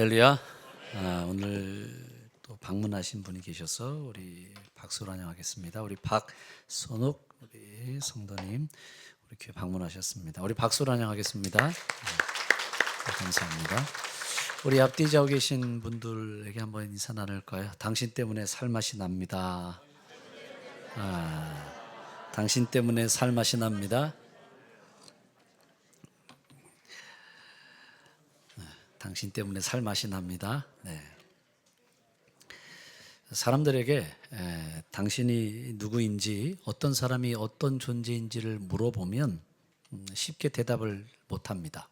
할렐루야. 오늘 또 방문하신 분이 계셔서 우리 박수로 환영하겠습니다. 우리 박선욱 우리 성도님 우리 교회 방문하셨습니다. 우리 박수로 환영하겠습니다. 네, 감사합니다. 우리 앞뒤 자고 계신 분들에게 한번 인사 나눌까요? 당신 때문에 살맛이 납니다. 당신 때문에 살맛이 납니다. 당신 때문에 살맛이 납니다. 네. 사람들에게 당신이 누구인지, 어떤 사람이 어떤 존재인지를 물어보면 쉽게 대답을 못합니다.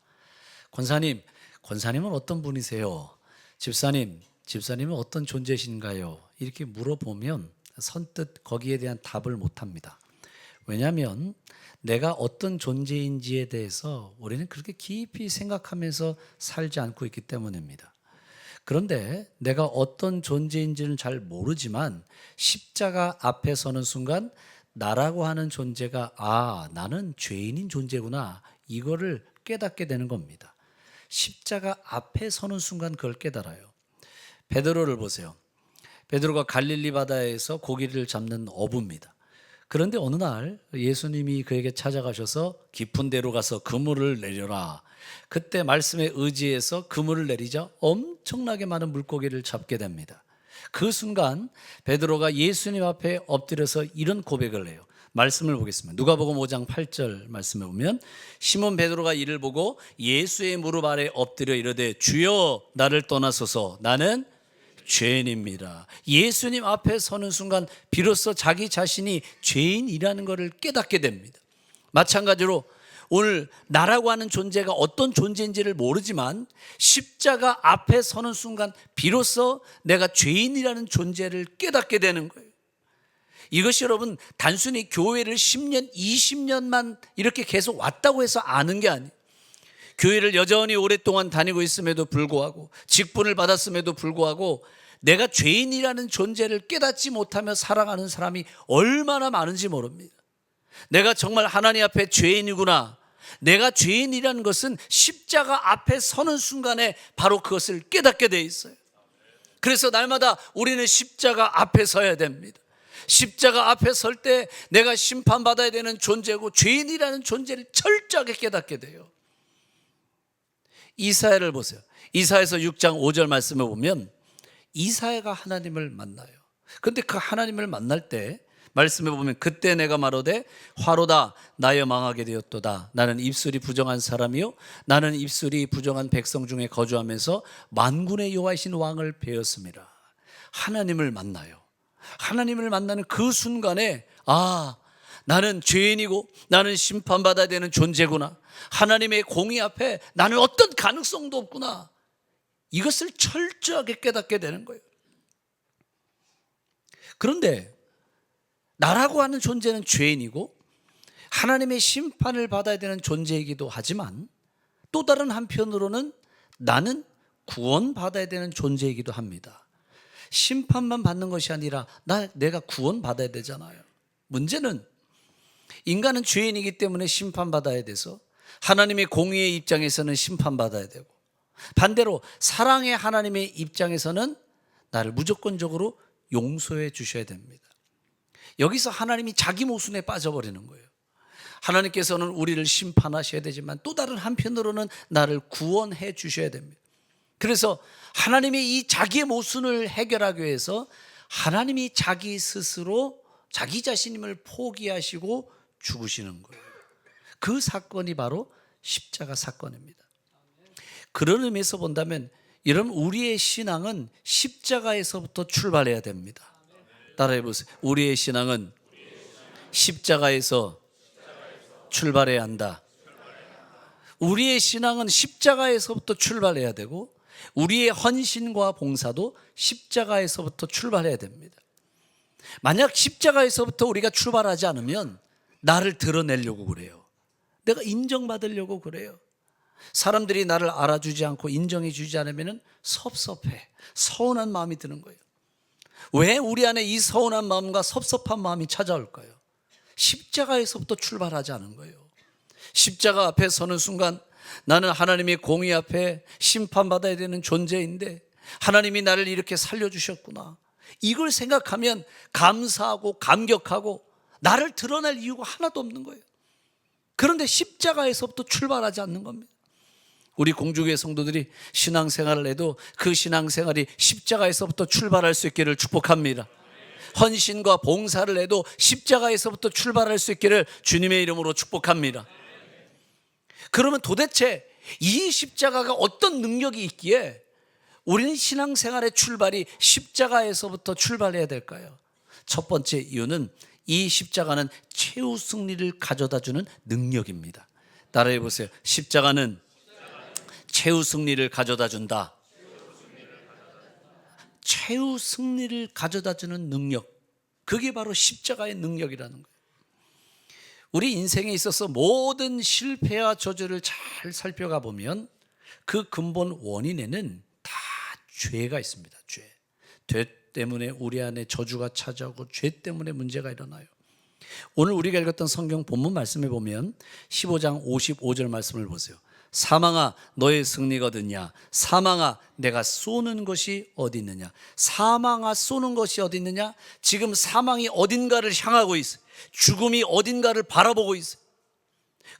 권사님은 어떤 분이세요? 집사님은 어떤 존재신가요? 이렇게 물어보면 선뜻 거기에 대한 답을 못합니다. 왜냐하면 내가 어떤 존재인지에 대해서 우리는 그렇게 깊이 생각하면서 살지 않고 있기 때문입니다. 그런데 내가 어떤 존재인지는 잘 모르지만 십자가 앞에 서는 순간 나라고 하는 존재가 나는 죄인인 존재구나, 이거를 깨닫게 되는 겁니다. 십자가 앞에 서는 순간 그걸 깨달아요. 베드로를 보세요. 베드로가 갈릴리 바다에서 고기를 잡는 어부입니다. 그런데 어느 날 예수님이 그에게 찾아가셔서 깊은 데로 가서 그물을 내려라. 그때 말씀에 의지해서 그물을 내리자 엄청나게 많은 물고기를 잡게 됩니다. 그 순간 베드로가 예수님 앞에 엎드려서 이런 고백을 해요. 말씀을 보겠습니다. 누가복음 5장 8절 말씀에 보면 시몬 베드로가 이를 보고 예수의 무릎 아래 엎드려 이르되 주여 나를 떠나소서 나는 죄인입니다. 예수님 앞에 서는 순간 비로소 자기 자신이 죄인이라는 것을 깨닫게 됩니다. 마찬가지로 오늘 나라고 하는 존재가 어떤 존재인지를 모르지만 십자가 앞에 서는 순간 비로소 내가 죄인이라는 존재를 깨닫게 되는 거예요. 이것이 여러분 단순히 교회를 10년, 20년만 이렇게 계속 왔다고 해서 아는 게 아니에요. 교회를 여전히 오랫동안 다니고 있음에도 불구하고 직분을 받았음에도 불구하고 내가 죄인이라는 존재를 깨닫지 못하며 살아가는 사람이 얼마나 많은지 모릅니다. 내가 정말 하나님 앞에 죄인이구나, 내가 죄인이라는 것은 십자가 앞에 서는 순간에 바로 그것을 깨닫게 돼 있어요. 그래서 날마다 우리는 십자가 앞에 서야 됩니다. 십자가 앞에 설 때 내가 심판받아야 되는 존재고 죄인이라는 존재를 철저하게 깨닫게 돼요. 이사야를 보세요. 이사야서 6장 5절 말씀에 보면 이사야가 하나님을 만나요. 그런데 그 하나님을 만날 때 말씀에 보면 그때 내가 말하되 화로다 나여 망하게 되었도다. 나는 입술이 부정한 사람이요 나는 입술이 부정한 백성 중에 거주하면서 만군의 여호와이신 왕을 배웠습니다. 하나님을 만나요. 하나님을 만나는 그 순간에 나는 죄인이고 나는 심판받아야 되는 존재구나, 하나님의 공의 앞에 나는 어떤 가능성도 없구나, 이것을 철저하게 깨닫게 되는 거예요. 그런데 나라고 하는 존재는 죄인이고 하나님의 심판을 받아야 되는 존재이기도 하지만 또 다른 한편으로는 나는 구원받아야 되는 존재이기도 합니다. 심판만 받는 것이 아니라 내가 구원받아야 되잖아요. 문제는 인간은 죄인이기 때문에 심판받아야 돼서 하나님의 공의의 입장에서는 심판받아야 되고, 반대로 사랑의 하나님의 입장에서는 나를 무조건적으로 용서해 주셔야 됩니다. 여기서 하나님이 자기 모순에 빠져버리는 거예요. 하나님께서는 우리를 심판하셔야 되지만 또 다른 한편으로는 나를 구원해 주셔야 됩니다. 그래서 하나님의 이 자기의 모순을 해결하기 위해서 하나님이 자기 스스로 자기 자신임을 포기하시고 죽으시는 거예요. 그 사건이 바로 십자가 사건입니다. 그런 의미에서 본다면 여러분, 우리의 신앙은 십자가에서부터 출발해야 됩니다. 따라해 보세요. 우리의 신앙은 십자가에서 출발해야 한다. 우리의 신앙은 십자가에서부터 출발해야 되고 우리의 헌신과 봉사도 십자가에서부터 출발해야 됩니다. 만약 십자가에서부터 우리가 출발하지 않으면 나를 드러내려고 그래요. 내가 인정받으려고 그래요. 사람들이 나를 알아주지 않고 인정해 주지 않으면 섭섭해, 서운한 마음이 드는 거예요. 왜 우리 안에 이 서운한 마음과 섭섭한 마음이 찾아올까요? 십자가에서부터 출발하지 않은 거예요. 십자가 앞에 서는 순간 나는 하나님의 공의 앞에 심판받아야 되는 존재인데 하나님이 나를 이렇게 살려주셨구나. 이걸 생각하면 감사하고 감격하고 나를 드러낼 이유가 하나도 없는 거예요. 그런데 십자가에서부터 출발하지 않는 겁니다. 우리 공주교회 성도들이 신앙생활을 해도 그 신앙생활이 십자가에서부터 출발할 수 있기를 축복합니다. 헌신과 봉사를 해도 십자가에서부터 출발할 수 있기를 주님의 이름으로 축복합니다. 그러면 도대체 이 십자가가 어떤 능력이 있기에 우리는 신앙생활의 출발이 십자가에서부터 출발해야 될까요? 첫 번째 이유는 이 십자가는 최후 승리를 가져다주는 능력입니다. 따라해 보세요. 십자가는 최후 승리를 가져다준다. 최후 승리를 가져다주는 능력, 그게 바로 십자가의 능력이라는 거예요. 우리 인생에 있어서 모든 실패와 저주를 잘 살펴가 보면 그 근본 원인에는 다 죄가 있습니다. 죄 때문에 우리 안에 저주가 찾아오고 죄 때문에 문제가 일어나요. 오늘 우리가 읽었던 성경 본문 말씀에 보면 15장 55절 말씀을 보세요. 사망아 너의 승리가 어딨냐? 사망아 내가 쏘는 것이 어디 있느냐? 사망아 쏘는 것이 어디 있느냐? 지금 사망이 어딘가를 향하고 있어요. 죽음이 어딘가를 바라보고 있어요.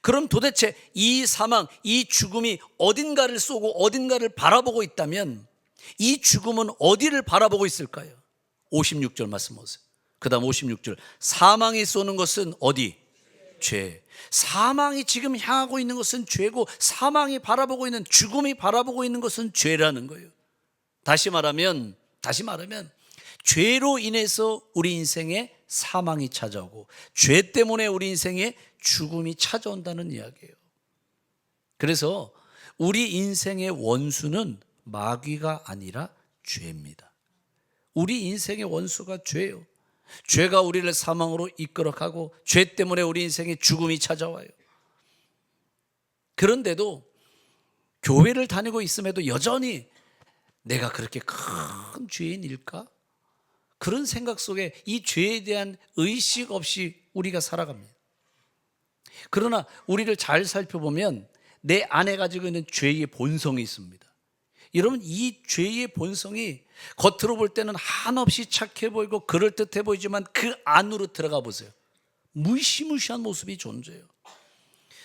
그럼 도대체 이 사망, 이 죽음이 어딘가를 쏘고 어딘가를 바라보고 있다면 이 죽음은 어디를 바라보고 있을까요? 56절 말씀 보세요. 그 다음 56절, 사망이 쏘는 것은 어디? 죄. 사망이 지금 향하고 있는 것은 죄고 사망이 바라보고 있는, 죽음이 바라보고 있는 것은 죄라는 거예요. 다시 말하면 죄로 인해서 우리 인생에 사망이 찾아오고 죄 때문에 우리 인생에 죽음이 찾아온다는 이야기예요. 그래서 우리 인생의 원수는 마귀가 아니라 죄입니다. 우리 인생의 원수가 죄예요. 죄가 우리를 사망으로 이끌어가고 죄 때문에 우리 인생에 죽음이 찾아와요. 그런데도 교회를 다니고 있음에도 여전히 내가 그렇게 큰 죄인일까? 그런 생각 속에 이 죄에 대한 의식 없이 우리가 살아갑니다. 그러나 우리를 잘 살펴보면 내 안에 가지고 있는 죄의 본성이 있습니다. 여러분, 이 죄의 본성이 겉으로 볼 때는 한없이 착해 보이고 그럴듯해 보이지만 그 안으로 들어가 보세요. 무시무시한 모습이 존재해요.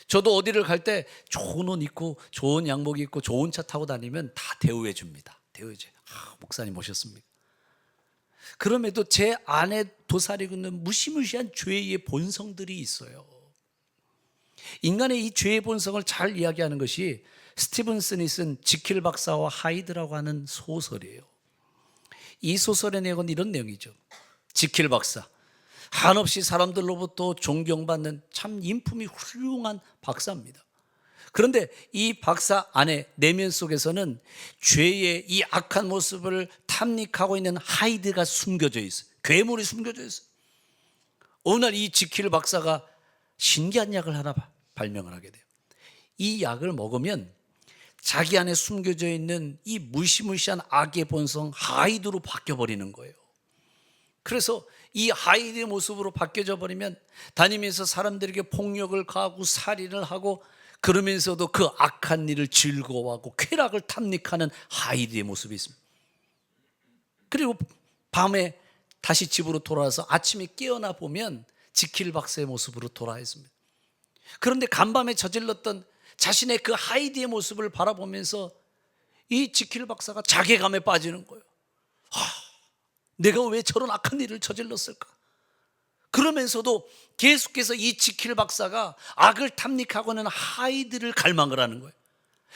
저도 어디를 갈 때 좋은 옷 입고 좋은 양복 입고 좋은 차 타고 다니면 다 대우해 줍니다. 대우해줘요. 목사님 오셨습니까? 그럼에도 제 안에 도사리고 있는 무시무시한 죄의 본성들이 있어요. 인간의 이 죄의 본성을 잘 이야기하는 것이 스티븐슨이 쓴 지킬 박사와 하이드라고 하는 소설이에요. 이 소설의 내용은 이런 내용이죠. 지킬 박사, 한없이 사람들로부터 존경받는 참 인품이 훌륭한 박사입니다. 그런데 이 박사 안에 내면 속에서는 죄의 이 악한 모습을 탐닉하고 있는 하이드가 숨겨져 있어요. 괴물이 숨겨져 있어요. 어느 날 이 지킬 박사가 신기한 약을 하나 발명을 하게 돼요. 이 약을 먹으면 자기 안에 숨겨져 있는 이 무시무시한 악의 본성 하이드로 바뀌어버리는 거예요. 그래서 이 하이드의 모습으로 바뀌어져 버리면 다니면서 사람들에게 폭력을 가하고 살인을 하고 그러면서도 그 악한 일을 즐거워하고 쾌락을 탐닉하는 하이드의 모습이 있습니다. 그리고 밤에 다시 집으로 돌아와서 아침에 깨어나 보면 지킬 박사의 모습으로 돌아와 있습니다. 그런데 간밤에 저질렀던 자신의 그 하이드의 모습을 바라보면서 이 지킬 박사가 자괴감에 빠지는 거예요. 내가 왜 저런 악한 일을 저질렀을까? 그러면서도 계속해서 이 지킬 박사가 악을 탐닉하고는 하이드를 갈망을 하는 거예요.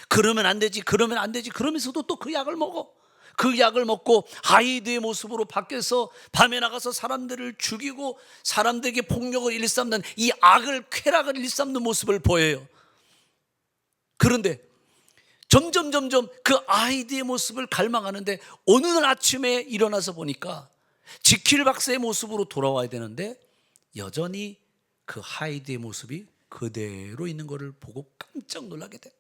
그러면 안 되지, 그러면 안 되지. 그러면서도 또 그 약을 먹어. 그 약을 먹고 하이드의 모습으로 바뀌어서 밤에 나가서 사람들을 죽이고 사람들에게 폭력을 일삼는 이 악을, 쾌락을 일삼는 모습을 보여요. 그런데 점점 그 하이드의 모습을 갈망하는데 어느 날 아침에 일어나서 보니까 지킬 박사의 모습으로 돌아와야 되는데 여전히 그 하이드의 모습이 그대로 있는 것을 보고 깜짝 놀라게 돼요.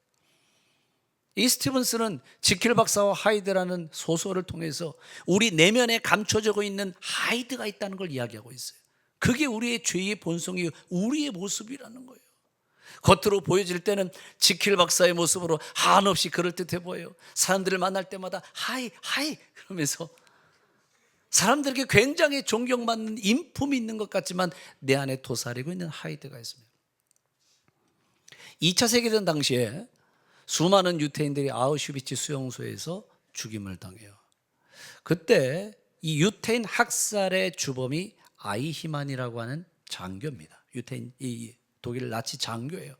이 스티븐스는 지킬 박사와 하이드라는 소설을 통해서 우리 내면에 감춰지고 있는 하이드가 있다는 걸 이야기하고 있어요. 그게 우리의 죄의 본성이 우리의 모습이라는 거예요. 겉으로 보여질 때는 지킬 박사의 모습으로 한없이 그럴듯해 보여요. 사람들을 만날 때마다 하이 하이 그러면서 사람들에게 굉장히 존경받는 인품이 있는 것 같지만 내 안에 도사리고 있는 하이드가 있습니다. 2차 세계대전 당시에 수많은 유태인들이 아우슈비츠 수용소에서 죽임을 당해요. 그때 이 유태인 학살의 주범이 아이히만이라고 하는 장교입니다. 유태인, 이 독일 나치 장교예요.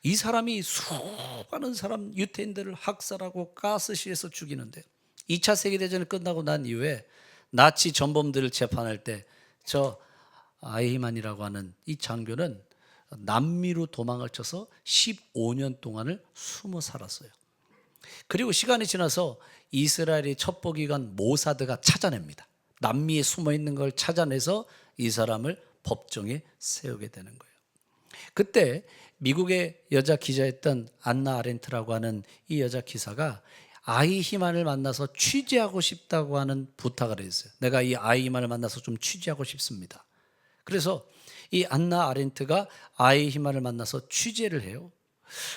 이 사람이 수많은 사람 유태인들을 학살하고 가스실에서 죽이는데 2차 세계대전이 끝나고 난 이후에 나치 전범들을 재판할 때 저 아이히만이라고 하는 이 장교는 남미로 도망을 쳐서 15년 동안을 숨어 살았어요. 그리고 시간이 지나서 이스라엘의 첩보기관 모사드가 찾아냅니다. 남미에 숨어 있는 걸 찾아내서 이 사람을 법정에 세우게 되는 거예요. 그때 미국의 여자 기자였던 안나 아렌트라고 하는 이 여자 기사가 아이히만을 만나서 취재하고 싶다고 하는 부탁을 했어요. 내가 이 아이히만을 만나서 좀 취재하고 싶습니다. 그래서 이 안나 아렌트가 아이히만을 만나서 취재를 해요.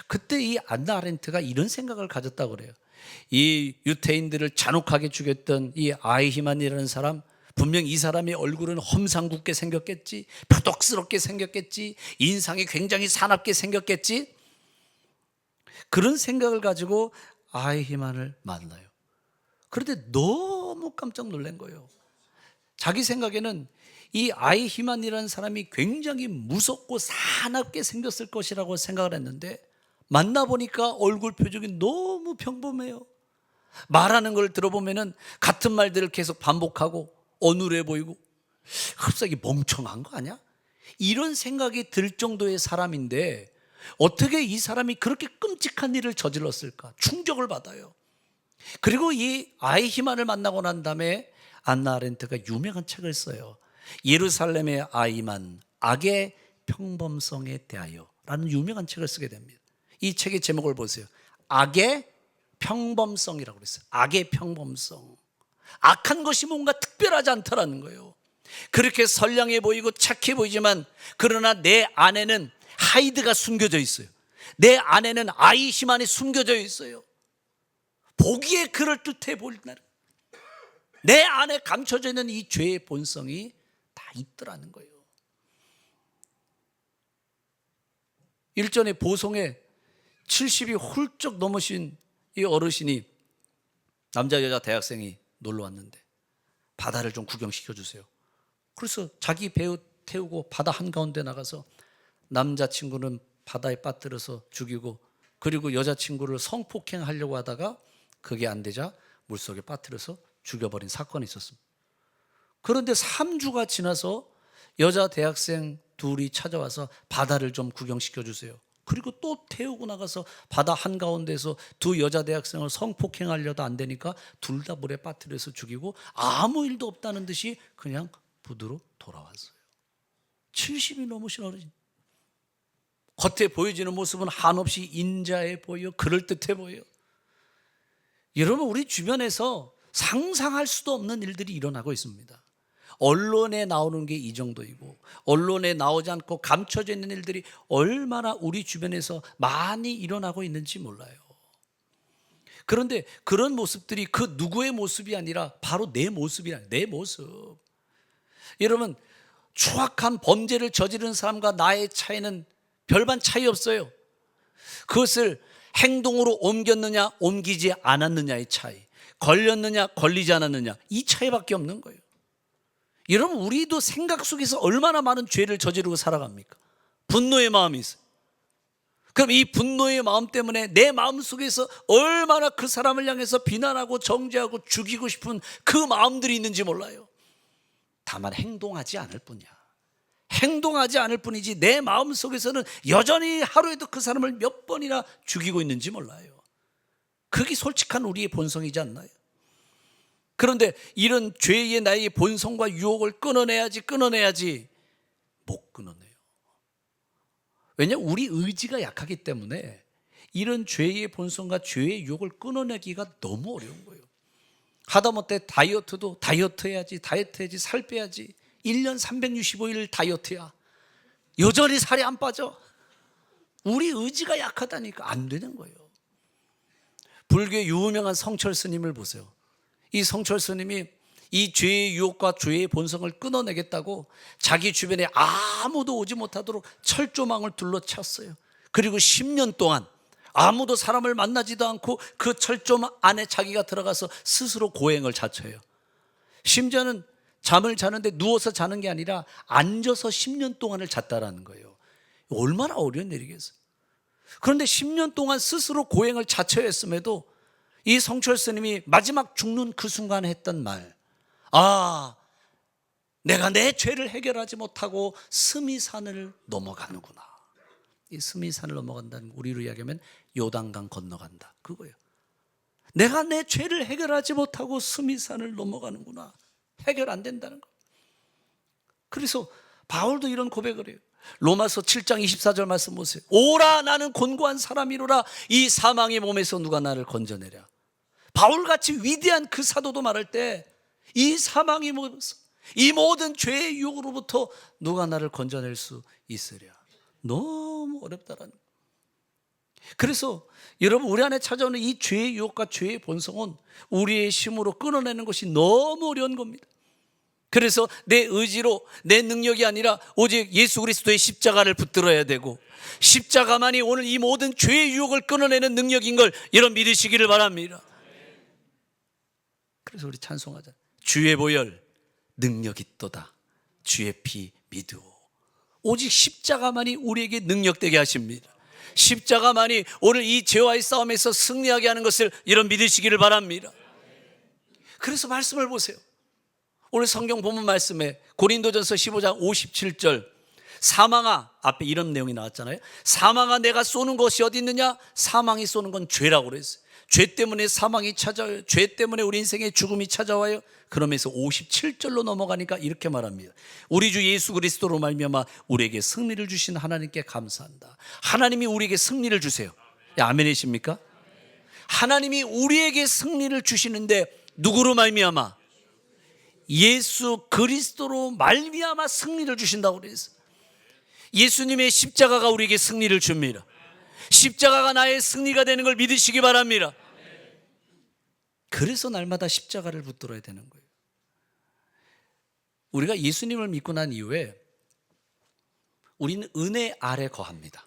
그때 이 안나 아렌트가 이런 생각을 가졌다고 그래요. 이 유태인들을 잔혹하게 죽였던 이 아이히만이라는 사람, 분명 이 사람의 얼굴은 험상궂게 생겼겠지, 표독스럽게 생겼겠지, 인상이 굉장히 사납게 생겼겠지. 그런 생각을 가지고 아이히만을 만나요. 그런데 너무 깜짝 놀란 거예요. 자기 생각에는 이 아이히만이라는 사람이 굉장히 무섭고 사납게 생겼을 것이라고 생각을 했는데 만나보니까 얼굴 표정이 너무 평범해요. 말하는 걸 들어보면은 같은 말들을 계속 반복하고 어눌해 보이고 갑자기 멍청한 거 아니야? 이런 생각이 들 정도의 사람인데 어떻게 이 사람이 그렇게 끔찍한 일을 저질렀을까? 충격을 받아요. 그리고 이 아이히만을 만나고 난 다음에 안나 아렌트가 유명한 책을 써요. 예루살렘의 아이히만, 악의 평범성에 대하여 라는 유명한 책을 쓰게 됩니다. 이 책의 제목을 보세요. 악의 평범성이라고 그랬어요. 악의 평범성. 악한 것이 뭔가 특별하지 않다라는 거예요. 그렇게 선량해 보이고 착해 보이지만 그러나 내 안에는 하이드가 숨겨져 있어요. 내 안에는 아이히만이 숨겨져 있어요. 보기에 그럴듯해 보일 날 내 안에 감춰져 있는 이 죄의 본성이 다 있더라는 거예요. 일전에 보송에 70이 훌쩍 넘으신 이 어르신이 남자 여자 대학생이 놀러 왔는데 바다를 좀 구경시켜 주세요. 그래서 자기 배 태우고 바다 한가운데 나가서 남자친구는 바다에 빠뜨려서 죽이고 그리고 여자친구를 성폭행하려고 하다가 그게 안 되자 물속에 빠뜨려서 죽여버린 사건이 있었습니다. 그런데 3주가 지나서 여자 대학생 둘이 찾아와서 바다를 좀 구경시켜 주세요. 그리고 또 태우고 나가서 바다 한가운데서 두 여자 대학생을 성폭행하려다 안 되니까 둘 다 물에 빠뜨려서 죽이고 아무 일도 없다는 듯이 그냥 부두로 돌아왔어요. 70이 넘으신 어르신. 겉에 보여지는 모습은 한없이 인자해 보여, 그럴듯해 보여. 여러분, 우리 주변에서 상상할 수도 없는 일들이 일어나고 있습니다. 언론에 나오는 게 이 정도이고 언론에 나오지 않고 감춰져 있는 일들이 얼마나 우리 주변에서 많이 일어나고 있는지 몰라요. 그런데 그런 모습들이 그 누구의 모습이 아니라 바로 내 모습이야. 내 모습. 여러분, 추악한 범죄를 저지른 사람과 나의 차이는 별반 차이 없어요. 그것을 행동으로 옮겼느냐 옮기지 않았느냐의 차이, 걸렸느냐 걸리지 않았느냐, 이 차이밖에 없는 거예요. 여러분, 우리도 생각 속에서 얼마나 많은 죄를 저지르고 살아갑니까? 분노의 마음이 있어요. 그럼 이 분노의 마음 때문에 내 마음 속에서 얼마나 그 사람을 향해서 비난하고 정죄하고 죽이고 싶은 그 마음들이 있는지 몰라요. 다만 행동하지 않을 뿐이야. 행동하지 않을 뿐이지 내 마음 속에서는 여전히 하루에도 그 사람을 몇 번이나 죽이고 있는지 몰라요. 그게 솔직한 우리의 본성이지 않나요? 그런데 이런 죄의 나의 본성과 유혹을 끊어내야지 못 끊어내요. 왜냐하면 우리 의지가 약하기 때문에 이런 죄의 본성과 죄의 유혹을 끊어내기가 너무 어려운 거예요. 하다못해 다이어트도 다이어트 해야지 살 빼야지 1년 365일 다이어트야. 여전히 살이 안 빠져. 우리 의지가 약하다니까 안 되는 거예요. 불교의 유명한 성철 스님을 보세요. 이 성철 스님이 이 죄의 유혹과 죄의 본성을 끊어내겠다고 자기 주변에 아무도 오지 못하도록 철조망을 둘러찼어요. 그리고 10년 동안 아무도 사람을 만나지도 않고 그 철조망 안에 자기가 들어가서 스스로 고행을 자처해요. 심지어는 잠을 자는데 누워서 자는 게 아니라 앉아서 10년 동안을 잤다라는 거예요. 얼마나 어려운 일이겠어요. 그런데 10년 동안 스스로 고행을 자처했음에도 이 성철 스님이 마지막 죽는 그 순간 했던 말, 내가 내 죄를 해결하지 못하고 스미산을 넘어가는구나. 이 스미산을 넘어간다는 우리로 이야기하면 요단강 건너간다, 그거예요. 내가 내 죄를 해결하지 못하고 스미산을 넘어가는구나. 해결 안 된다는 거. 그래서 바울도 이런 고백을 해요. 로마서 7장 24절 말씀 보세요. 오라, 나는 곤고한 사람이로라. 이 사망의 몸에서 누가 나를 건져내랴. 바울같이 위대한 그 사도도 말할 때 이 사망의 몸에서, 이 모든 죄의 유혹으로부터 누가 나를 건져낼 수 있으랴. 너무 어렵다라는 거예요. 그래서 여러분, 우리 안에 찾아오는 이 죄의 유혹과 죄의 본성은 우리의 힘으로 끊어내는 것이 너무 어려운 겁니다. 그래서 내 의지로, 내 능력이 아니라 오직 예수 그리스도의 십자가를 붙들어야 되고, 십자가만이 오늘 이 모든 죄의 유혹을 끊어내는 능력인 걸 여러분 믿으시기를 바랍니다. 그래서 우리 찬송하자. 주의 보혈 능력 있도다. 주의 피 믿으오. 오직 십자가만이 우리에게 능력되게 하십니다. 십자가만이 오늘 이 죄와의 싸움에서 승리하게 하는 것을 여러분 믿으시기를 바랍니다. 그래서 말씀을 보세요. 오늘 성경 본문 말씀에 고린도전서 15장 57절, 사망아, 앞에 이런 내용이 나왔잖아요. 사망아, 내가 쏘는 것이 어디 있느냐? 사망이 쏘는 건 죄라고 그랬어요. 죄 때문에 사망이 찾아와요. 죄 때문에 우리 인생에 죽음이 찾아와요. 그러면서 57절로 넘어가니까 이렇게 말합니다. 우리 주 예수 그리스도로 말미암아 우리에게 승리를 주신 하나님께 감사한다. 하나님이 우리에게 승리를 주세요. 아멘이십니까? 하나님이 우리에게 승리를 주시는데 누구로 말미암아? 예수 그리스도로 말미암아 승리를 주신다고 그랬어요. 예수님의 십자가가 우리에게 승리를 줍니다. 십자가가 나의 승리가 되는 걸 믿으시기 바랍니다. 그래서 날마다 십자가를 붙들어야 되는 거예요. 우리가 예수님을 믿고 난 이후에 우리는 은혜 아래 거합니다.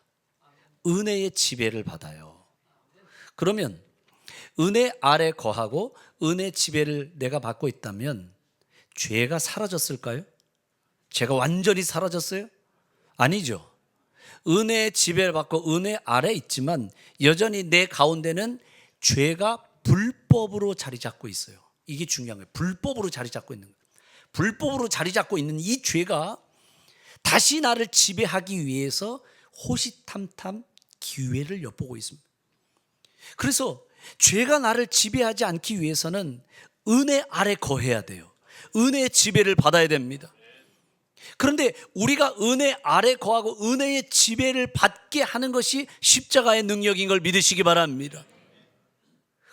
은혜의 지배를 받아요. 그러면 은혜 아래 거하고 은혜 지배를 내가 받고 있다면 죄가 사라졌을까요? 죄가 완전히 사라졌어요? 아니죠. 은혜의 지배를 받고 은혜 아래 있지만 여전히 내 가운데는 죄가 불법으로 자리 잡고 있어요. 이게 중요한 거예요. 불법으로 자리 잡고 있는 거예요. 불법으로 자리 잡고 있는 이 죄가 다시 나를 지배하기 위해서 호시탐탐 기회를 엿보고 있습니다. 그래서 죄가 나를 지배하지 않기 위해서는 은혜 아래 거해야 돼요. 은혜의 지배를 받아야 됩니다. 그런데 우리가 은혜 아래 거하고 은혜의 지배를 받게 하는 것이 십자가의 능력인 걸 믿으시기 바랍니다.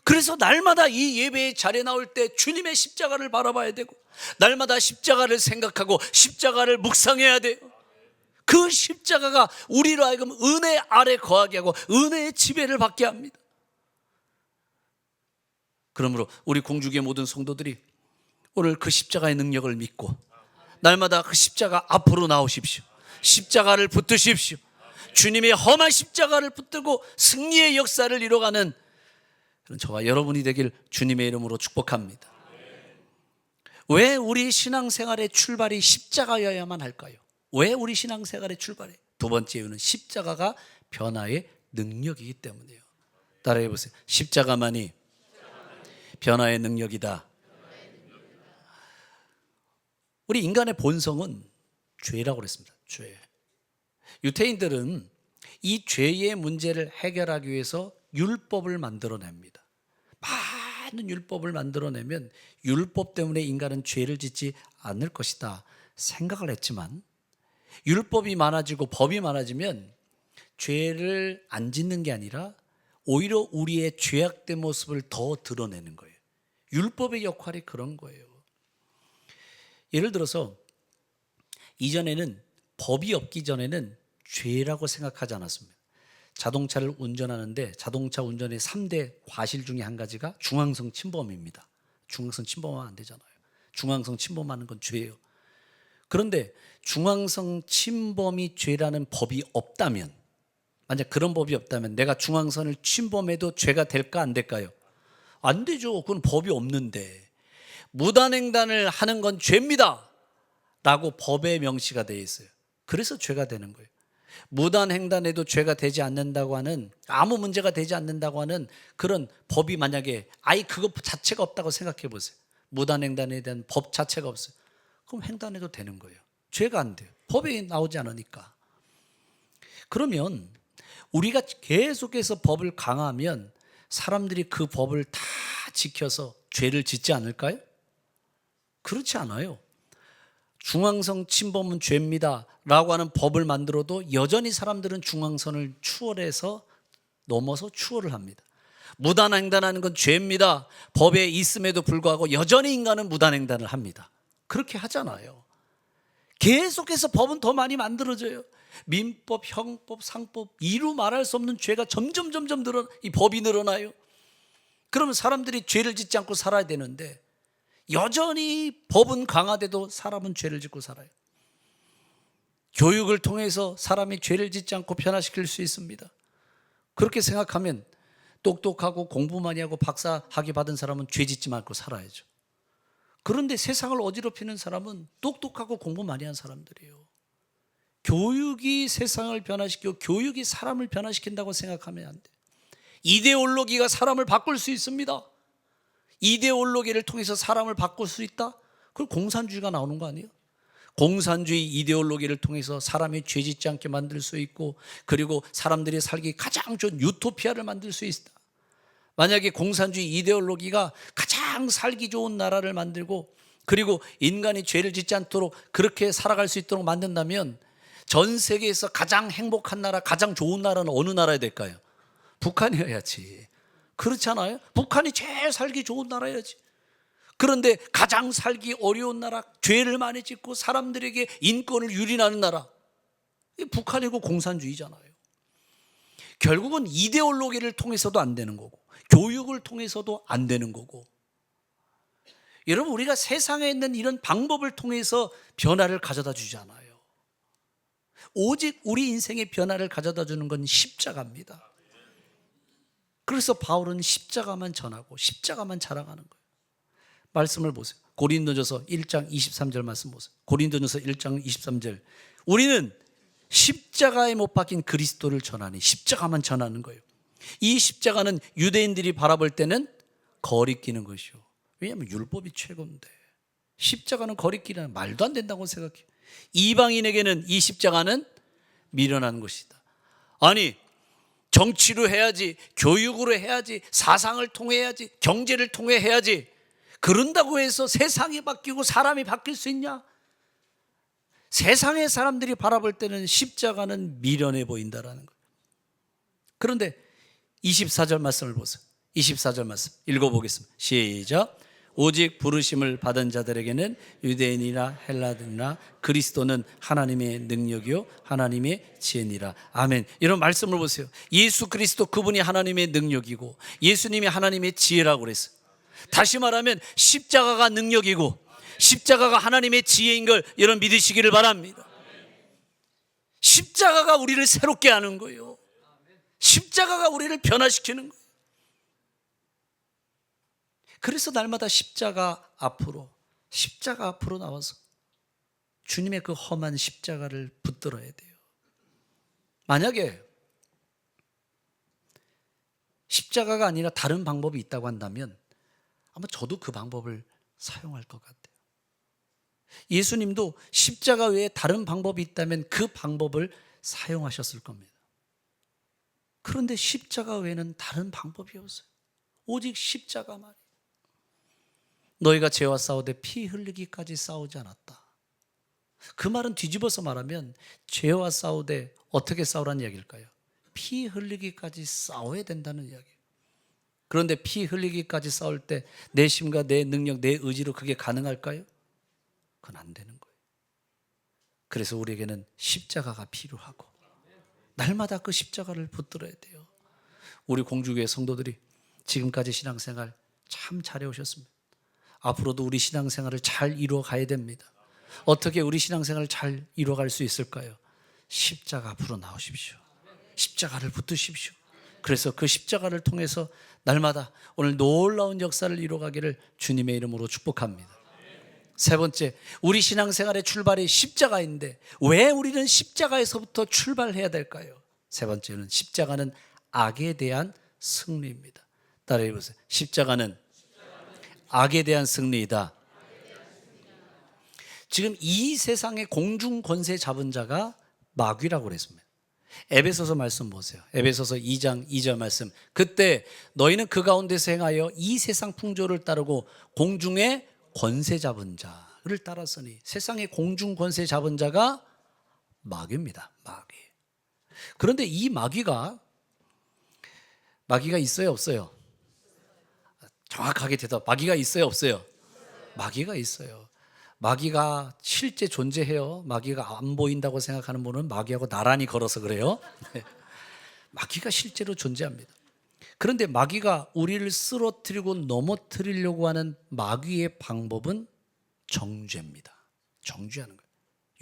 그래서 날마다 이 예배의 자리에 나올 때 주님의 십자가를 바라봐야 되고, 날마다 십자가를 생각하고 십자가를 묵상해야 돼요. 그 십자가가 우리로 하여금 은혜 아래 거하게 하고 은혜의 지배를 받게 합니다. 그러므로 우리 공주교회 모든 성도들이 오늘 그 십자가의 능력을 믿고 날마다 그 십자가 앞으로 나오십시오. 십자가를 붙드십시오. 주님의 험한 십자가를 붙들고 승리의 역사를 이뤄가는 그런 저와 여러분이 되길 주님의 이름으로 축복합니다. 왜 우리 신앙생활의 출발이 십자가여야만 할까요? 왜 우리 신앙생활의 출발이? 두 번째 이유는 십자가가 변화의 능력이기 때문이에요. 따라해 보세요. 십자가만이 변화의 능력이다. 우리 인간의 본성은 죄라고 그랬습니다. 죄. 유태인들은 이 죄의 문제를 해결하기 위해서 율법을 만들어냅니다. 많은 율법을 만들어내면 율법 때문에 인간은 죄를 짓지 않을 것이다 생각을 했지만, 율법이 많아지고 법이 많아지면 죄를 안 짓는 게 아니라 오히려 우리의 죄악된 모습을 더 드러내는 거예요. 율법의 역할이 그런 거예요. 예를 들어서 이전에는 법이 없기 전에는 죄라고 생각하지 않았습니다. 자동차를 운전하는데 자동차 운전의 3대 과실 중에 한 가지가 중앙성 침범입니다. 중앙성 침범하면 안 되잖아요. 중앙성 침범하는 건 죄예요. 그런데 중앙성 침범이 죄라는 법이 없다면, 만약 그런 법이 없다면 내가 중앙선을 침범해도 죄가 될까 안 될까요? 안 되죠. 그건 법이 없는데. 무단횡단을 하는 건 죄입니다 라고 법에 명시가 되어 있어요. 그래서 죄가 되는 거예요. 무단횡단에도 죄가 되지 않는다고 하는, 아무 문제가 되지 않는다고 하는 그런 법이 만약에 아예 그것 자체가 없다고 생각해 보세요. 무단횡단에 대한 법 자체가 없어요. 그럼 횡단해도 되는 거예요. 죄가 안 돼요. 법이 나오지 않으니까. 그러면 우리가 계속해서 법을 강화하면 사람들이 그 법을 다 지켜서 죄를 짓지 않을까요? 그렇지 않아요. 중앙선 침범은 죄입니다 라고 하는 법을 만들어도 여전히 사람들은 중앙선을 추월해서 넘어서 추월을 합니다. 무단횡단하는 건 죄입니다, 법에 있음에도 불구하고 여전히 인간은 무단횡단을 합니다. 그렇게 하잖아요. 계속해서 법은 더 많이 만들어져요. 민법, 형법, 상법, 이루 말할 수 없는 죄가 점점 이 법이 늘어나요. 그러면 사람들이 죄를 짓지 않고 살아야 되는데 여전히 법은 강화돼도 사람은 죄를 짓고 살아요. 교육을 통해서 사람이 죄를 짓지 않고 변화시킬 수 있습니다. 그렇게 생각하면 똑똑하고 공부 많이 하고 박사 학위 받은 사람은 죄 짓지 않고 살아야죠. 그런데 세상을 어지럽히는 사람은 똑똑하고 공부 많이 한 사람들이에요. 교육이 세상을 변화시키고 교육이 사람을 변화시킨다고 생각하면 안 돼요. 이데올로기가 사람을 바꿀 수 있습니다. 이데올로기를 통해서 사람을 바꿀 수 있다? 그걸 공산주의가 나오는 거 아니에요? 공산주의 이데올로기를 통해서 사람이 죄 짓지 않게 만들 수 있고, 그리고 사람들이 살기 가장 좋은 유토피아를 만들 수 있다. 만약에 공산주의 이데올로기가 가장 살기 좋은 나라를 만들고, 그리고 인간이 죄를 짓지 않도록 그렇게 살아갈 수 있도록 만든다면 전 세계에서 가장 행복한 나라, 가장 좋은 나라는 어느 나라야 될까요? 북한이어야지. 그렇지 않아요? 북한이 제일 살기 좋은 나라여야지. 그런데 가장 살기 어려운 나라, 죄를 많이 짓고 사람들에게 인권을 유린하는 나라, 이게 북한이고 공산주의잖아요. 결국은 이데올로기를 통해서도 안 되는 거고, 교육을 통해서도 안 되는 거고. 여러분, 우리가 세상에 있는 이런 방법을 통해서 변화를 가져다 주지 않아요. 오직 우리 인생의 변화를 가져다 주는 건 십자가입니다. 그래서 바울은 십자가만 전하고 십자가만 자랑하는 거예요. 말씀을 보세요. 고린도전서 1장 23절 말씀 보세요. 고린도전서 1장 23절. 우리는 십자가에 못 박힌 그리스도를 전하니, 십자가만 전하는 거예요. 이 십자가는 유대인들이 바라볼 때는 거리끼는 것이요. 왜냐하면 율법이 최고인데 십자가는 거리끼는 말도 안 된다고 생각해요. 이방인에게는 이 십자가는 미련한 것이다. 아니, 정치로 해야지, 교육으로 해야지, 사상을 통해 해야지, 경제를 통해 해야지, 그런다고 해서 세상이 바뀌고 사람이 바뀔 수 있냐? 세상의 사람들이 바라볼 때는 십자가는 미련해 보인다라는 거예요. 그런데 24절 말씀을 보세요. 24절 말씀 읽어보겠습니다. 시작. 오직 부르심을 받은 자들에게는 유대인이나 헬라인이나 그리스도는 하나님의 능력이요 하나님의 지혜니라. 아멘. 이런 말씀을 보세요. 예수 그리스도, 그분이 하나님의 능력이고 예수님이 하나님의 지혜라고 그랬어요. 다시 말하면 십자가가 능력이고 십자가가 하나님의 지혜인 걸 여러분 믿으시기를 바랍니다. 십자가가 우리를 새롭게 하는 거예요. 십자가가 우리를 변화시키는 거예요. 그래서 날마다 십자가 앞으로 나와서 주님의 그 험한 십자가를 붙들어야 돼요. 만약에 십자가가 아니라 다른 방법이 있다고 한다면 아마 저도 그 방법을 사용할 것 같아요. 예수님도 십자가 외에 다른 방법이 있다면 그 방법을 사용하셨을 겁니다. 그런데 십자가 외에는 다른 방법이 없어요. 오직 십자가만. 너희가 죄와 싸우되 피 흘리기까지 싸우지 않았다. 그 말은 뒤집어서 말하면 죄와 싸우되 어떻게 싸우라는 이야기일까요? 피 흘리기까지 싸워야 된다는 이야기예요. 그런데 피 흘리기까지 싸울 때 내 심과 내 능력, 내 의지로 그게 가능할까요? 그건 안 되는 거예요. 그래서 우리에게는 십자가가 필요하고 날마다 그 십자가를 붙들어야 돼요. 우리 공주교회 성도들이 지금까지 신앙생활 참 잘해오셨습니다. 앞으로도 우리 신앙생활을 잘 이루어가야 됩니다. 어떻게 우리 신앙생활을 잘 이루어갈 수 있을까요? 십자가 앞으로 나오십시오. 십자가를 붙드십시오. 그래서 그 십자가를 통해서 날마다 오늘 놀라운 역사를 이루어가기를 주님의 이름으로 축복합니다. 세 번째, 우리 신앙생활의 출발이 십자가인데 왜 우리는 십자가에서부터 출발해야 될까요? 세 번째는 십자가는 악에 대한 승리입니다. 따라해 보세요. 십자가는 악에 대한 승리이다. 지금 이 세상의 공중 권세 잡은 자가 마귀라고 그랬습니다. 에베소서 말씀 보세요. 에베소서 2장 2절 말씀. 그때 너희는 그 가운데서 행하여 이 세상 풍조를 따르고 공중의 권세 잡은 자를 따랐으니, 세상의 공중 권세 잡은 자가 마귀입니다. 마귀. 그런데 이 마귀가 있어요, 없어요? 정확하게 대답. 마귀가 있어요, 없어요? 마귀가 있어요. 마귀가 실제 존재해요. 마귀가 안 보인다고 생각하는 분은 마귀하고 나란히 걸어서 그래요. 마귀가 실제로 존재합니다. 그런데 마귀가 우리를 쓰러뜨리고 넘어뜨리려고 하는 마귀의 방법은 정죄입니다. 정죄하는 거예요.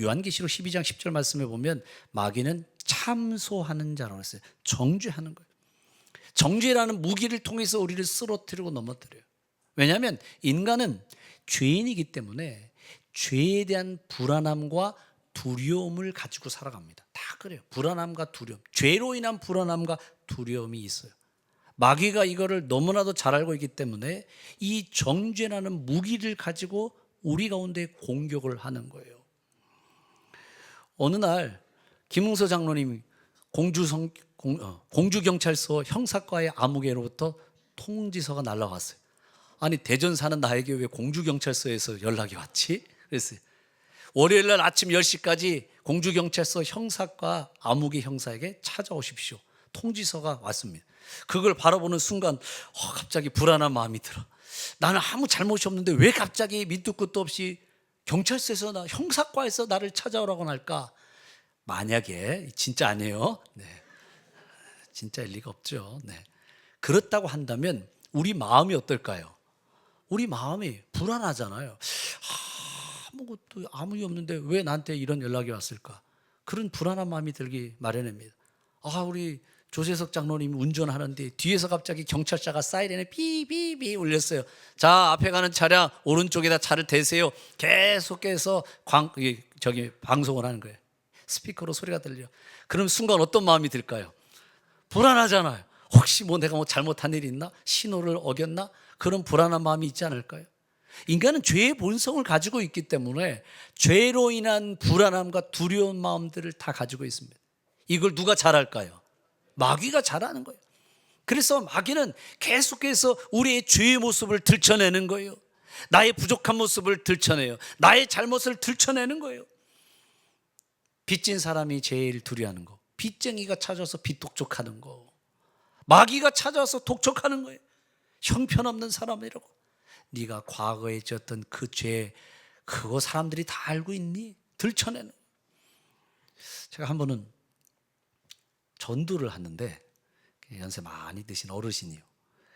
요한계시록 12장 10절 말씀에 보면 마귀는 참소하는 자라고 했어요. 정죄하는 거예요. 정죄라는 무기를 통해서 우리를 쓰러뜨리고 넘어뜨려요. 왜냐하면 인간은 죄인이기 때문에 죄에 대한 불안함과 두려움을 가지고 살아갑니다. 다 그래요. 불안함과 두려움. 죄로 인한 불안함과 두려움이 있어요. 마귀가 이거를 너무나도 잘 알고 있기 때문에 이 정죄라는 무기를 가지고 우리 가운데 공격을 하는 거예요. 어느 날 김웅서 장로님이 공주경찰서 형사과의 아무개로부터 통지서가 날라왔어요. 아니, 대전 사는 나에게 왜 공주경찰서에서 연락이 왔지? 그랬어요. 월요일 날 아침 10시까지 공주경찰서 형사과 아무개 형사에게 찾아오십시오. 통지서가 왔습니다. 그걸 바라보는 순간 갑자기 불안한 마음이 들어. 나는 아무 잘못이 없는데 왜 갑자기 밑도 끝도 없이 경찰서에서 형사과에서 나를 찾아오라고 할까? 만약에 진짜 아니에요. 네. 진짜일 리가 없죠. 네. 그렇다고 한다면 우리 마음이 어떨까요? 우리 마음이 불안하잖아요. 아무것도 아무 일 없는데 왜 나한테 이런 연락이 왔을까? 그런 불안한 마음이 들기 마련입니다. 우리 조재석 장로님이 운전하는데 뒤에서 갑자기 경찰차가 사이렌에 삐삐삐 울렸어요. 자, 앞에 가는 차량 오른쪽에다 차를 대세요. 계속해서 방송을 하는 거예요. 스피커로 소리가 들려. 그럼 순간 어떤 마음이 들까요? 불안하잖아요. 혹시 내가 잘못한 일이 있나? 신호를 어겼나? 그런 불안한 마음이 있지 않을까요? 인간은 죄의 본성을 가지고 있기 때문에 죄로 인한 불안함과 두려운 마음들을 다 가지고 있습니다. 이걸 누가 잘할까요? 마귀가 잘하는 거예요. 그래서 마귀는 계속해서 우리의 죄의 모습을 들춰내는 거예요. 나의 부족한 모습을 들춰내요. 나의 잘못을 들춰내는 거예요. 빚진 사람이 제일 두려워하는 거. 빚쟁이가 찾아와서 빚독촉하는 거. 마귀가 찾아와서 독촉하는 거예요. 형편없는 사람이라고. 네가 과거에 지었던 그 죄, 그거 사람들이 다 알고 있니? 들춰내는. 제가 한 번은 전도를 하는데 연세 많이 드신 어르신이요.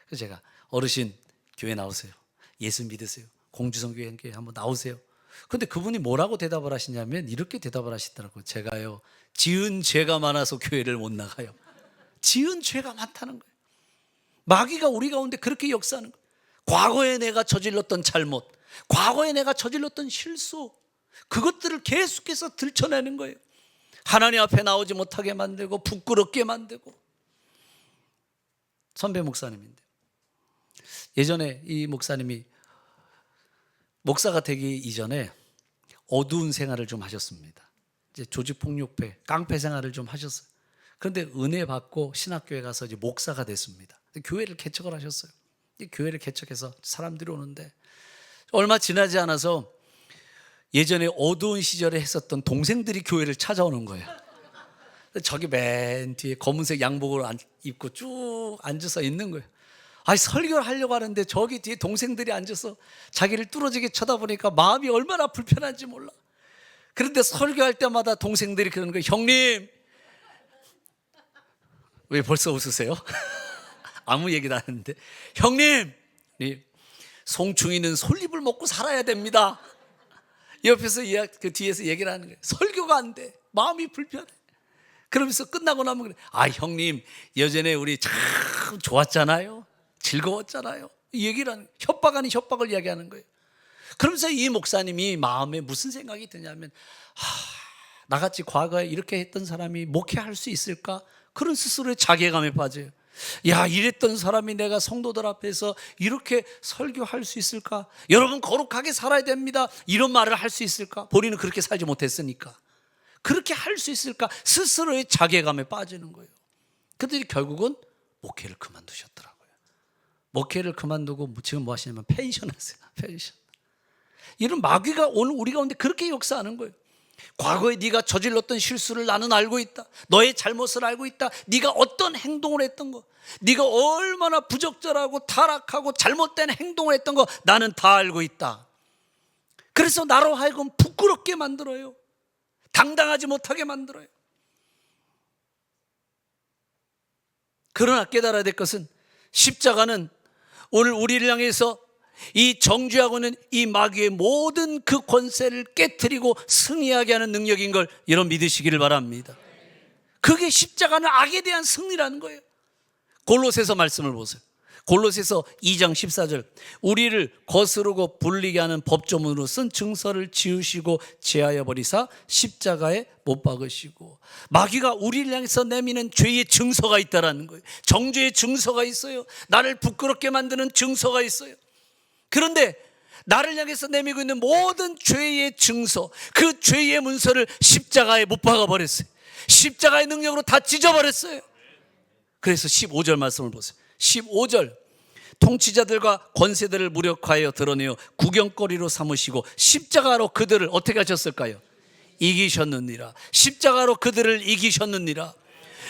그래서 제가 어르신 교회 나오세요. 예수 믿으세요. 공주성교회 한번 나오세요. 근데 그분이 뭐라고 대답을 하시냐면 이렇게 대답을 하시더라고요. 제가요, 지은 죄가 많아서 교회를 못 나가요. 지은 죄가 많다는 거예요. 마귀가 우리 가운데 그렇게 역사하는 거예요. 과거에 내가 저질렀던 잘못, 과거에 내가 저질렀던 실수, 그것들을 계속해서 들춰내는 거예요. 하나님 앞에 나오지 못하게 만들고 부끄럽게 만들고. 선배 목사님인데 예전에 이 목사님이 목사가 되기 이전에 어두운 생활을 좀 하셨습니다. 이제 조직폭력배, 깡패 생활을 좀 하셨어요. 그런데 은혜 받고 신학교에 가서 이제 목사가 됐습니다. 교회를 개척을 하셨어요. 교회를 개척해서 사람들이 오는데 얼마 지나지 않아서 예전에 어두운 시절에 했었던 동생들이 교회를 찾아오는 거예요. 저기 맨 뒤에 검은색 양복을 입고 쭉 앉아서 있는 거예요. 설교를 하려고 하는데 저기 뒤에 동생들이 앉아서 자기를 뚫어지게 쳐다보니까 마음이 얼마나 불편한지 몰라. 그런데 설교할 때마다 동생들이 그러는 거예요. 형님, 왜 벌써 웃으세요? 아무 얘기도 안 했는데. 형님, 송충이는 솔잎을 먹고 살아야 됩니다. 옆에서 그 뒤에서 얘기를 하는 거예요. 설교가 안 돼. 마음이 불편해. 그러면서 끝나고 나면 그래. 아, 형님, 예전에 우리 참 좋았잖아요. 즐거웠잖아요. 이 얘기를 하는 거예요. 협박 아닌 협박을 이야기하는 거예요. 그러면서 이 목사님이 마음에 무슨 생각이 드냐면, 나같이 과거에 이렇게 했던 사람이 목회할 수 있을까? 그런 스스로의 자괴감에 빠져요. 야, 이랬던 사람이 내가 성도들 앞에서 이렇게 설교할 수 있을까? 여러분 거룩하게 살아야 됩니다. 이런 말을 할 수 있을까? 본인은 그렇게 살지 못했으니까. 그렇게 할 수 있을까? 스스로의 자괴감에 빠지는 거예요. 그들이 결국은 목회를 그만두셨더라고요. 목회를 그만두고 지금 뭐 하시냐면 펜션 하세요. 펜션. 이런 마귀가 오늘 우리 가운데 그렇게 역사하는 거예요. 과거에 네가 저질렀던 실수를 나는 알고 있다. 너의 잘못을 알고 있다. 네가 어떤 행동을 했던 거, 네가 얼마나 부적절하고 타락하고 잘못된 행동을 했던 거 나는 다 알고 있다. 그래서 나로 하여금 부끄럽게 만들어요. 당당하지 못하게 만들어요. 그러나 깨달아야 될 것은 십자가는 오늘 우리를 향해서 이 정죄하고는 이 마귀의 모든 그 권세를 깨트리고 승리하게 하는 능력인 걸 여러분 믿으시기를 바랍니다. 그게 십자가는 악에 대한 승리라는 거예요. 골로새서 말씀을 보세요. 골로새서 2장 14절. 우리를 거스르고 불리게 하는 법조문으로 쓴 증서를 지우시고 제하여 버리사 십자가에 못 박으시고. 마귀가 우리를 향해서 내미는 죄의 증서가 있다라는 거예요. 정죄의 증서가 있어요. 나를 부끄럽게 만드는 증서가 있어요. 그런데 나를 향해서 내미고 있는 모든 죄의 증서, 그 죄의 문서를 십자가에 못 박아버렸어요. 십자가의 능력으로 다 찢어버렸어요. 그래서 15절 말씀을 보세요. 15절. 통치자들과 권세들을 무력하여 드러내어 구경거리로 삼으시고 십자가로 그들을 어떻게 하셨을까요? 이기셨느니라. 십자가로 그들을 이기셨느니라.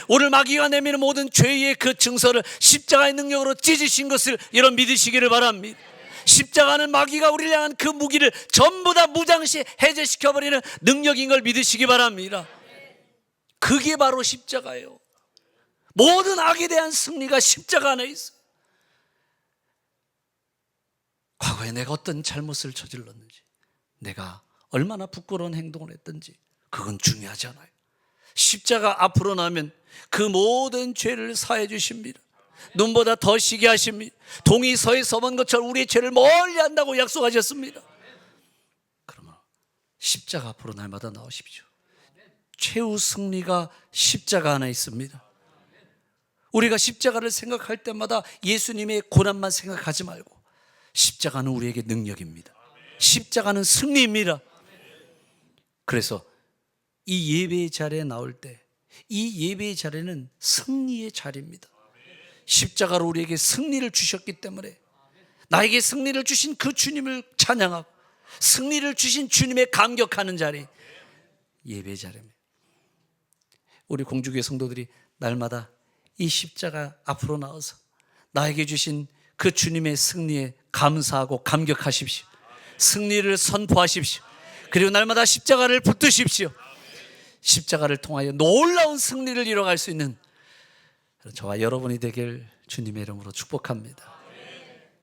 오늘 마귀가 내미는 모든 죄의 그 증서를 십자가의 능력으로 찢으신 것을 여러분 믿으시기를 바랍니다. 십자가는 마귀가 우리를 향한 그 무기를 전부 다 무장시 해제시켜버리는 능력인 걸 믿으시기 바랍니다. 그게 바로 십자가예요. 모든 악에 대한 승리가 십자가 안에 있어요. 과거에 내가 어떤 잘못을 저질렀는지, 내가 얼마나 부끄러운 행동을 했든지 그건 중요하지 않아요. 십자가 앞으로 나면 그 모든 죄를 사해 주십니다. 눈보다 더 시게 하십니다. 동이 서에 서본 것처럼 우리의 죄를 멀리 한다고 약속하셨습니다. 그러면 십자가 앞으로 날마다 나오십시오. 최후 승리가 십자가 안에 있습니다. 우리가 십자가를 생각할 때마다 예수님의 고난만 생각하지 말고 십자가는 우리에게 능력입니다. 십자가는 승리입니다. 그래서 이 예배의 자리에 나올 때 이 예배의 자리는 승리의 자리입니다. 십자가로 우리에게 승리를 주셨기 때문에 나에게 승리를 주신 그 주님을 찬양하고 승리를 주신 주님에 감격하는 자리, 예배의 자리입니다. 우리 공주교회 성도들이 날마다 이 십자가 앞으로 나와서 나에게 주신 그 주님의 승리에 감사하고 감격하십시오. 승리를 선포하십시오. 그리고 날마다 십자가를 붙드십시오. 십자가를 통하여 놀라운 승리를 이뤄갈 수 있는 저와 여러분이 되길 주님의 이름으로 축복합니다.